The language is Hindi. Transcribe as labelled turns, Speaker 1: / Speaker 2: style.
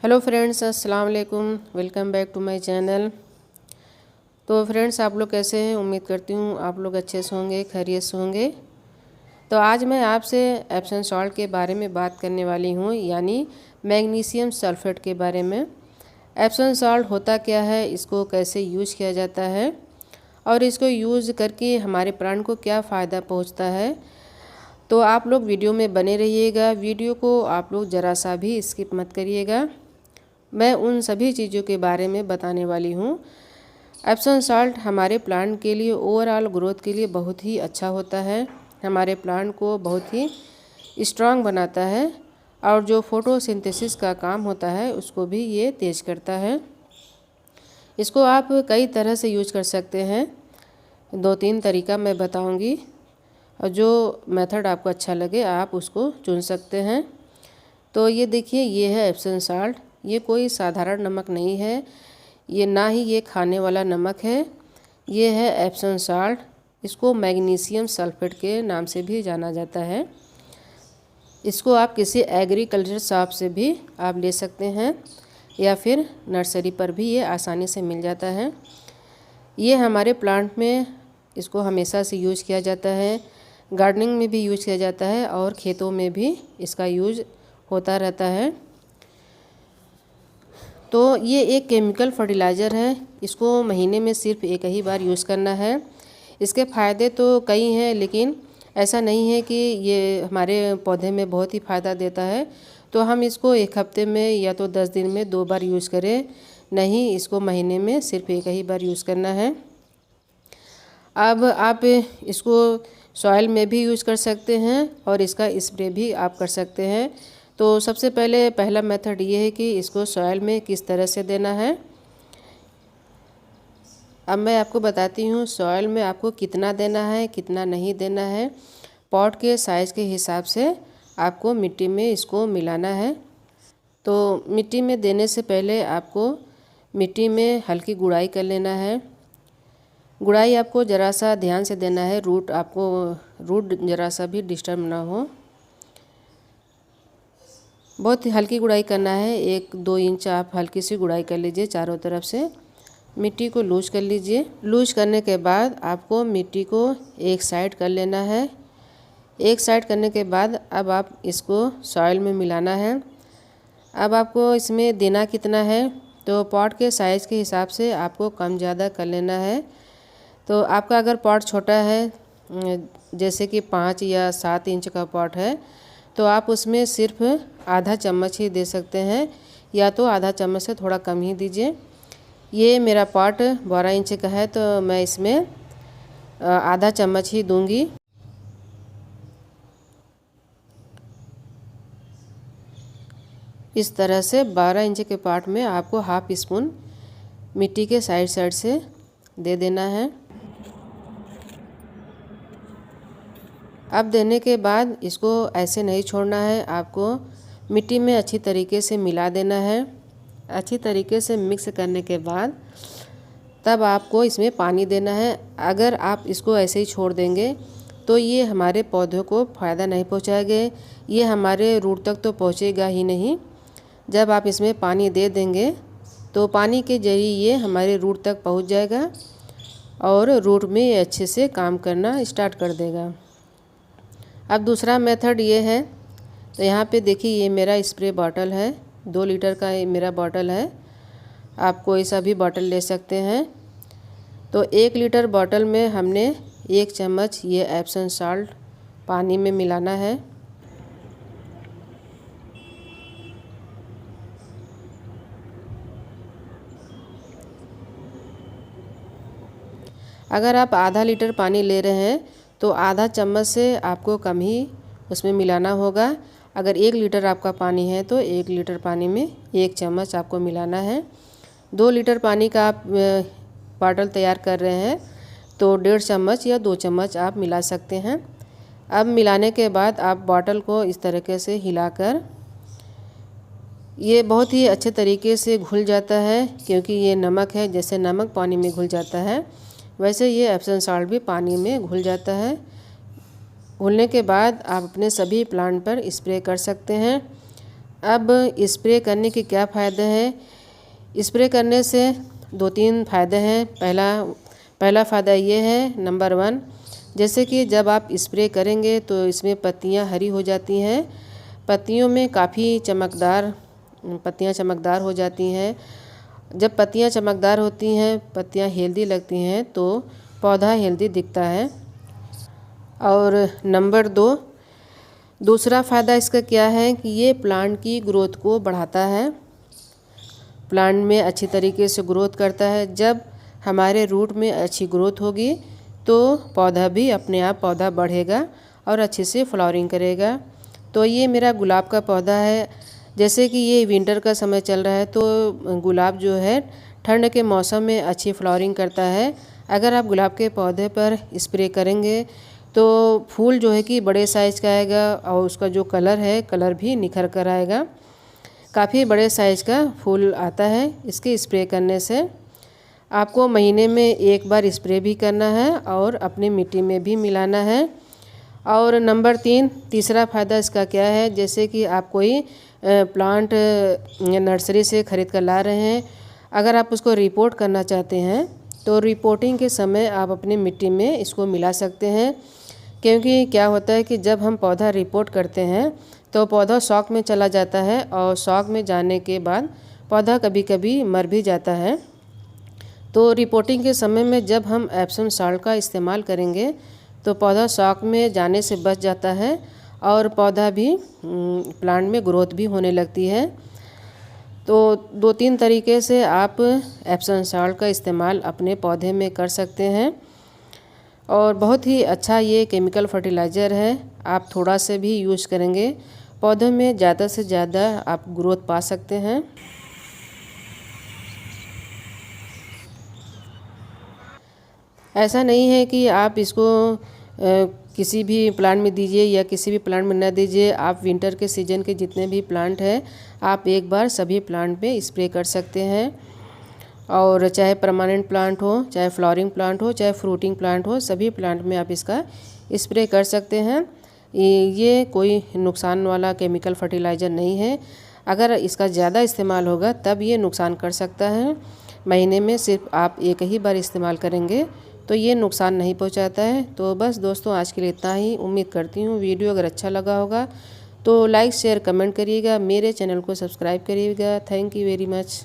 Speaker 1: हेलो फ्रेंड्स, अस्सलाम वालेकुम। Welcome back to my channel. तो फ्रेंड्स, आप लोग कैसे हैं? उम्मीद करती हूँ आप लोग अच्छे से होंगे, खैरियत से होंगे। तो आज मैं आपसे एप्सम सॉल्ट के बारे में बात करने वाली हूँ, यानी मैग्नीशियम सल्फेट के बारे में। एप्सम सॉल्ट होता क्या है, इसको कैसे यूज किया जाता है और इसको यूज़ करके हमारे प्राण को क्या फ़ायदा पहुँचता है। तो आप लोग वीडियो में बने रहिएगा। वीडियो को आप लोग ज़रा सा भी स्किप मत करिएगा। मैं उन सभी चीज़ों के बारे में बताने वाली हूँ। एप्सम सॉल्ट हमारे प्लांट के लिए, ओवरऑल ग्रोथ के लिए बहुत ही अच्छा होता है। हमारे प्लांट को बहुत ही स्ट्रांग बनाता है और जो फोटोसिंथेसिस का काम होता है उसको भी ये तेज़ करता है। इसको आप कई तरह से यूज कर सकते हैं। 2-3 तरीका मैं बताऊंगी और जो मेथड आपको अच्छा लगे आप उसको चुन सकते हैं। तो ये देखिए, ये है एप्सम सॉल्ट। ये कोई साधारण नमक नहीं है, ये ना ही ये खाने वाला नमक है। ये है एप्सम सॉल्ट। इसको मैग्नीशियम सल्फेट के नाम से भी जाना जाता है। इसको आप किसी एग्रीकल्चर शॉप से भी आप ले सकते हैं या फिर नर्सरी पर भी ये आसानी से मिल जाता है। ये हमारे प्लांट में इसको हमेशा से यूज किया जाता है। गार्डनिंग में भी यूज किया जाता है और खेतों में भी इसका यूज होता रहता है। तो ये एक केमिकल फर्टिलाइज़र है। इसको महीने में सिर्फ एक ही बार यूज़ करना है। इसके फ़ायदे तो कई हैं, लेकिन ऐसा नहीं है कि ये हमारे पौधे में बहुत ही फ़ायदा देता है तो हम इसको एक हफ्ते में या तो 10 दिन में 2 बार यूज़ करें। नहीं, इसको महीने में सिर्फ एक ही बार यूज़ करना है। अब आप इसको सॉइल में भी यूज़ कर सकते हैं और इसका स्प्रे भी आप कर सकते हैं। तो सबसे पहला मेथड ये है कि इसको सॉइल में किस तरह से देना है। अब मैं आपको बताती हूँ सॉइल में आपको कितना देना है, कितना नहीं देना है। पॉट के साइज़ के हिसाब से आपको मिट्टी में इसको मिलाना है। तो मिट्टी में देने से पहले आपको मिट्टी में हल्की गुड़ाई कर लेना है। गुड़ाई आपको ज़रा सा ध्यान से देना है, रूट ज़रा सा भी डिस्टर्ब ना हो। बहुत ही हल्की गुड़ाई करना है। 1-2 इंच आप हल्की सी गुड़ाई कर लीजिए। चारों तरफ से मिट्टी को लूज कर लीजिए। लूज करने के बाद आपको मिट्टी को एक साइड कर लेना है। एक साइड करने के बाद अब आप इसको सॉइल में मिलाना है। अब आपको इसमें देना कितना है, तो पॉट के साइज़ के हिसाब से आपको कम ज़्यादा कर लेना है। तो आपका अगर पॉट छोटा है, जैसे कि 5 या 7 इंच का पॉट है, तो आप उसमें सिर्फ आधा चम्मच ही दे सकते हैं, या तो आधा चम्मच से थोड़ा कम ही दीजिए। ये मेरा पॉट 12 इंच का है तो मैं इसमें आधा चम्मच ही दूंगी। इस तरह से 12 इंच के पॉट में आपको हाफ स्पून मिट्टी के साइड से दे देना है। अब देने के बाद इसको ऐसे नहीं छोड़ना है, आपको मिट्टी में अच्छी तरीके से मिला देना है। अच्छी तरीके से मिक्स करने के बाद तब आपको इसमें पानी देना है। अगर आप इसको ऐसे ही छोड़ देंगे तो ये हमारे पौधों को फ़ायदा नहीं पहुंचाएगा, ये हमारे रूट तक तो पहुंचेगा ही नहीं। जब आप इसमें पानी दे देंगे तो पानी के जरिए ये हमारे रूट तक पहुंच जाएगा और रूट में ये अच्छे से काम करना स्टार्ट कर देगा। अब दूसरा मेथड ये है। तो यहाँ पे देखिए, ये मेरा स्प्रे बॉटल है। 2 लीटर का ये मेरा बॉटल है। आप कोई सा भी बॉटल ले सकते हैं। तो 1 लीटर बॉटल में हमने 1 चम्मच ये एप्सम सॉल्ट पानी में मिलाना है। अगर आप आधा लीटर पानी ले रहे हैं तो आधा चम्मच से आपको कम ही उसमें मिलाना होगा। अगर 1 लीटर आपका पानी है तो 1 लीटर पानी में 1 चम्मच आपको मिलाना है। 2 लीटर पानी का आप बॉटल तैयार कर रहे हैं तो 1.5 चम्मच या 2 चम्मच आप मिला सकते हैं। अब मिलाने के बाद आप बॉटल को इस तरीके से हिलाकर, ये बहुत ही अच्छे तरीके से घुल जाता है, क्योंकि ये नमक है। जैसे नमक पानी में घुल जाता है वैसे ये एप्सम सॉल्ट भी पानी में घुल जाता है। घुलने के बाद आप अपने सभी प्लांट पर स्प्रे कर सकते हैं। अब स्प्रे करने के क्या फ़ायदे हैं। स्प्रे करने से 2-3 फ़ायदे हैं। पहला फ़ायदा ये है, नंबर 1, जैसे कि जब आप स्प्रे करेंगे तो इसमें पत्तियां हरी हो जाती हैं, पत्तियों में काफ़ी पत्तियां चमकदार हो जाती हैं। जब पत्तियां चमकदार होती हैं, पत्तियां हेल्दी लगती हैं तो पौधा हेल्दी दिखता है। और नंबर 2, दूसरा फ़ायदा इसका क्या है कि ये प्लांट की ग्रोथ को बढ़ाता है, प्लांट में अच्छी तरीके से ग्रोथ करता है। जब हमारे रूट में अच्छी ग्रोथ होगी तो पौधा भी अपने आप पौधा बढ़ेगा और अच्छे से फ्लावरिंग करेगा। तो ये मेरा गुलाब का पौधा है। जैसे कि ये विंटर का समय चल रहा है तो गुलाब जो है ठंड के मौसम में अच्छी फ्लावरिंग करता है। अगर आप गुलाब के पौधे पर स्प्रे करेंगे तो फूल जो है कि बड़े साइज़ का आएगा और उसका जो कलर भी निखर कर आएगा। काफ़ी बड़े साइज़ का फूल आता है इसके स्प्रे करने से। आपको महीने में 1 बार स्प्रे भी करना है और अपनी मिट्टी में भी मिलाना है। और नंबर 3, तीसरा फ़ायदा इसका क्या है, जैसे कि आप कोई प्लांट नर्सरी से ख़रीद कर ला रहे हैं, अगर आप उसको रिपोर्ट करना चाहते हैं तो रिपोर्टिंग के समय आप अपनी मिट्टी में इसको मिला सकते हैं। क्योंकि क्या होता है कि जब हम पौधा रिपोर्ट करते हैं तो पौधा शॉक में चला जाता है और शॉक में जाने के बाद पौधा कभी कभी मर भी जाता है। तो रिपोर्टिंग के समय में जब हम एप्सम सॉल्ट का इस्तेमाल करेंगे तो पौधा शॉक में जाने से बच जाता है और पौधा भी प्लांट में ग्रोथ भी होने लगती है। तो 2-3 तरीके से आप एप्सम सॉल्ट का इस्तेमाल अपने पौधे में कर सकते हैं और बहुत ही अच्छा ये केमिकल फर्टिलाइज़र है। आप थोड़ा से भी यूज़ करेंगे पौधों में ज़्यादा से ज़्यादा आप ग्रोथ पा सकते हैं। ऐसा नहीं है कि आप इसको किसी भी प्लांट में दीजिए या किसी भी प्लांट में न दीजिए। आप विंटर के सीज़न के जितने भी प्लांट हैं आप एक बार सभी प्लांट पे स्प्रे कर सकते हैं। और चाहे परमानेंट प्लांट हो, चाहे फ्लावरिंग प्लांट हो, चाहे फ्रूटिंग प्लांट हो, सभी प्लांट में आप इसका स्प्रे कर सकते हैं। ये कोई नुकसान वाला केमिकल फर्टिलाइज़र नहीं है। अगर इसका ज़्यादा इस्तेमाल होगा तब ये नुकसान कर सकता है। महीने में सिर्फ आप एक ही बार इस्तेमाल करेंगे तो ये नुकसान नहीं पहुंचाता है। तो बस दोस्तों, आज के लिए इतना ही। उम्मीद करती हूँ वीडियो अगर अच्छा लगा होगा तो लाइक शेयर कमेंट करिएगा, मेरे चैनल को सब्सक्राइब करिएगा। Thank you very much.